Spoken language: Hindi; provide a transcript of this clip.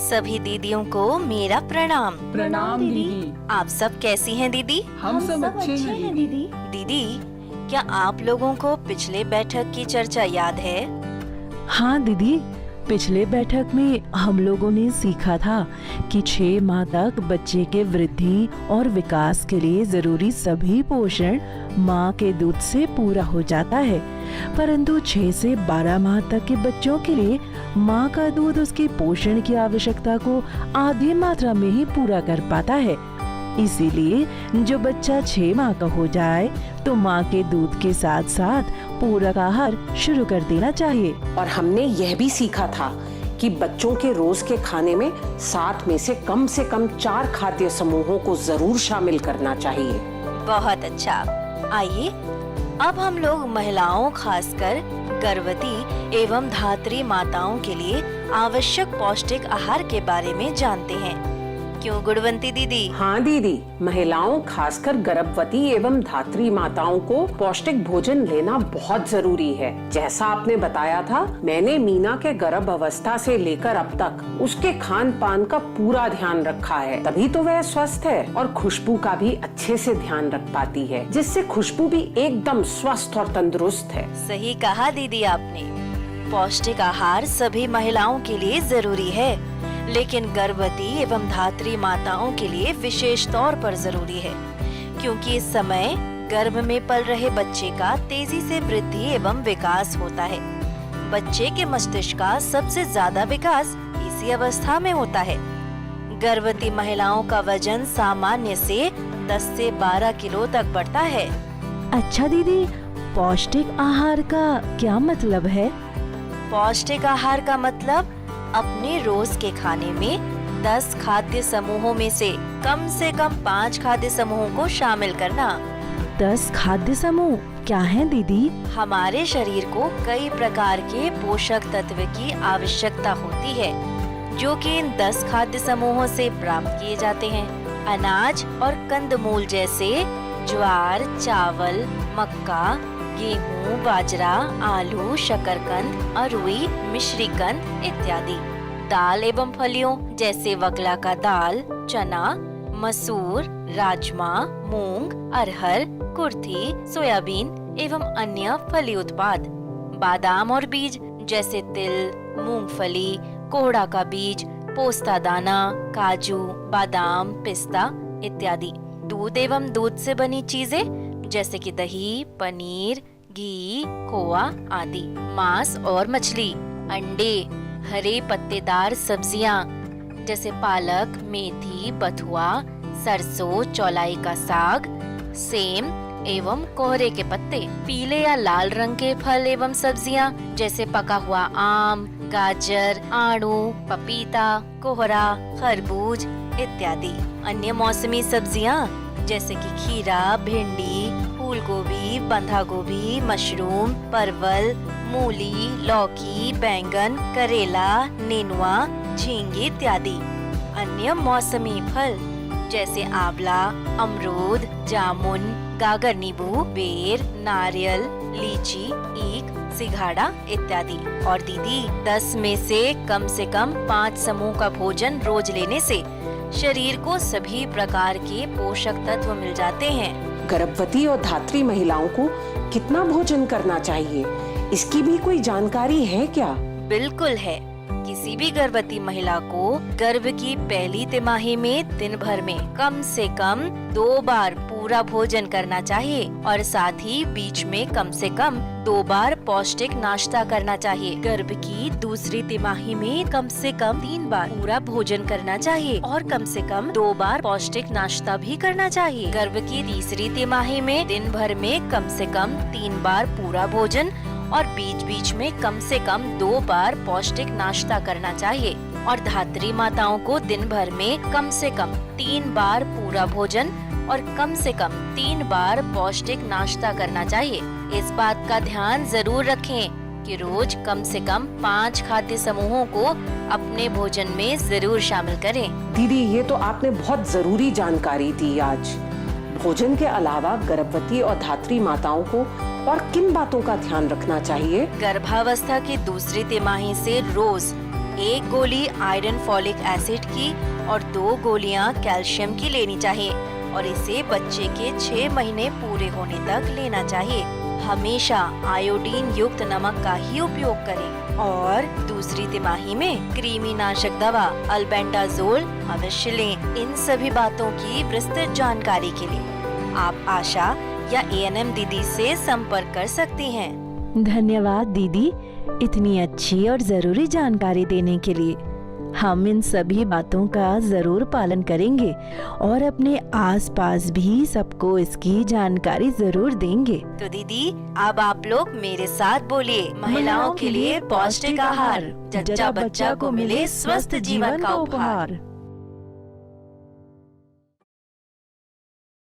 सभी दीदियों को मेरा प्रणाम। प्रणाम दीदी। आप सब कैसी हैं दीदी? हम सब अच्छे हैं दीदी। दीदी, क्या आप लोगों को पिछले बैठक की चर्चा याद है? हाँ दीदी, पिछले बैठक में हम लोगों ने सीखा था कि 6 माह तक बच्चे के वृद्धि और विकास के लिए जरूरी सभी पोषण माँ के दूध से पूरा हो जाता है, परंतु 6 से 12 माह तक के बच्चों के लिए माँ का दूध उसके पोषण की आवश्यकता को आधी मात्रा में ही पूरा कर पाता है। इसीलिए जो बच्चा 6 माह का हो जाए तो माँ के दूध के साथ साथ पूरक आहार शुरू कर देना चाहिए। और हमने यह भी सीखा था कि बच्चों के रोज के खाने में 7 में से कम 4 खाद्य समूहों को जरूर शामिल करना चाहिए। बहुत अच्छा। आइए अब हम लोग महिलाओं, खासकर गर्भवती एवं धात्री माताओं के लिए आवश्यक पौष्टिक आहार के बारे में जानते हैं। क्यों गुणवंती दीदी? हाँ दीदी, महिलाओं खासकर गर्भवती एवं धात्री माताओं को पौष्टिक भोजन लेना बहुत जरूरी है। जैसा आपने बताया था, मैंने मीना के गर्भ अवस्था से लेकर अब तक उसके खान पान का पूरा ध्यान रखा है, तभी तो वह स्वस्थ है और खुशबू का भी अच्छे से ध्यान रख पाती है, जिससे खुशबू भी एकदम स्वस्थ और तंदुरुस्त है। सही कहा दीदी आपने। पौष्टिक आहार सभी महिलाओं के लिए जरूरी है, लेकिन गर्भवती एवं धात्री माताओं के लिए विशेष तौर पर जरूरी है, क्योंकि इस समय गर्भ में पल रहे बच्चे का तेजी से वृद्धि एवं विकास होता है। बच्चे के मस्तिष्क का सबसे ज्यादा विकास इसी अवस्था में होता है। गर्भवती महिलाओं का वजन सामान्य से 10 से 12 किलो तक बढ़ता है। अच्छा दीदी, पौष्टिक आहार का क्या मतलब है? पौष्टिक आहार का मतलब अपने रोज के खाने में 10 खाद्य समूहों में से कम 5 खाद्य समूहों को शामिल करना। 10 खाद्य समूह क्या हैं दीदी? हमारे शरीर को कई प्रकार के पोषक तत्व की आवश्यकता होती है, जो कि इन 10 खाद्य समूहों से प्राप्त किए जाते हैं। अनाज और कंदमूल जैसे ज्वार, चावल, मक्का, गेहूँ, बाजरा, आलू, शकरकंद, अरुई, मिश्रीकंद इत्यादि। दाल एवं फलियों जैसे वगला का दाल, चना, मसूर, राजमा, मूंग, अरहर, कुर्थी, सोयाबीन एवं अन्य फली उत्पाद। बादाम और बीज जैसे तिल, मूंगफली, कोहड़ा का बीज, पोस्ता दाना, काजू, बादाम, पिस्ता इत्यादि। दूध एवं दूध से बनी चीजें जैसे कि दही, पनीर, घी, खोआ आदि। मांस और मछली, अंडे, हरे पत्तेदार सब्जियां जैसे पालक, मेथी, बथुआ, सरसों, चौलाई का साग, सेम एवं कोहरे के पत्ते। पीले या लाल रंग के फल एवं सब्जियां जैसे पका हुआ आम, गाजर, आड़ू, पपीता, कोहरा, खरबूज इत्यादि। अन्य मौसमी सब्जियां जैसे कि खीरा, भिंडी, फूल गोभी, बंधा गोभी, मशरूम, परवल, मूली, लौकी, बैंगन, करेला, नेनुआ, झींगे इत्यादि। अन्य मौसमी फल जैसे आंवला, अमरूद, जामुन, गागर नींबू, बेर, नारियल, लीची, ईख, सिंघाड़ा इत्यादि। और दीदी, 10 में से कम 5 समूह का भोजन रोज लेने से शरीर को सभी प्रकार के पोषक तत्व मिल जाते हैं। गर्भवती और धात्री महिलाओं को कितना भोजन करना चाहिए, इसकी भी कोई जानकारी है क्या? बिल्कुल है। किसी भी गर्भवती महिला को गर्भ की पहली तिमाही में दिन भर में कम से कम 2 बार पूरा भोजन करना चाहिए और साथ ही बीच में कम से कम 2 बार पौष्टिक नाश्ता करना चाहिए। गर्भ की दूसरी तिमाही में कम से कम 3 बार पूरा भोजन करना चाहिए और कम से कम 2 बार पौष्टिक नाश्ता भी करना चाहिए। गर्भ की तीसरी तिमाही में दिन भर में कम से कम 3 बार पूरा भोजन और बीच बीच में कम से कम 2 बार पौष्टिक नाश्ता करना चाहिए। और धात्री माताओं को दिन भर में कम से कम 3 बार पूरा भोजन और कम से कम 3 बार पौष्टिक नाश्ता करना चाहिए। इस बात का ध्यान जरूर रखें कि रोज कम से कम 5 खाद्य समूहों को अपने भोजन में जरूर शामिल करें। दीदी, ये तो आपने बहुत जरूरी जानकारी दी आज। भोजन के अलावा गर्भवती और धात्री माताओं को और किन बातों का ध्यान रखना चाहिए? गर्भावस्था की दूसरी तिमाही से रोज 1 गोली आयरन फॉलिक एसिड की और 2 गोलियां कैल्शियम की लेनी चाहिए और इसे बच्चे के 6 महीने पूरे होने तक लेना चाहिए। हमेशा आयोडीन युक्त नमक का ही उपयोग करें और दूसरी तिमाही में कृमिनाशक दवा अल्बेंडाजोल अवश्य लें। इन सभी बातों की विस्तृत जानकारी के लिए आप आशा या एएनएम दीदी से संपर्क कर सकती हैं। धन्यवाद दीदी, इतनी अच्छी और जरूरी जानकारी देने के लिए। हम इन सभी बातों का जरूर पालन करेंगे और अपने आसपास भी सबको इसकी जानकारी जरूर देंगे। तो दीदी अब आप लोग मेरे साथ बोलिए, महिलाओं के लिए पौष्टिक आहार, जच्चा बच्चा को मिले स्वस्थ जीवन का उपहार।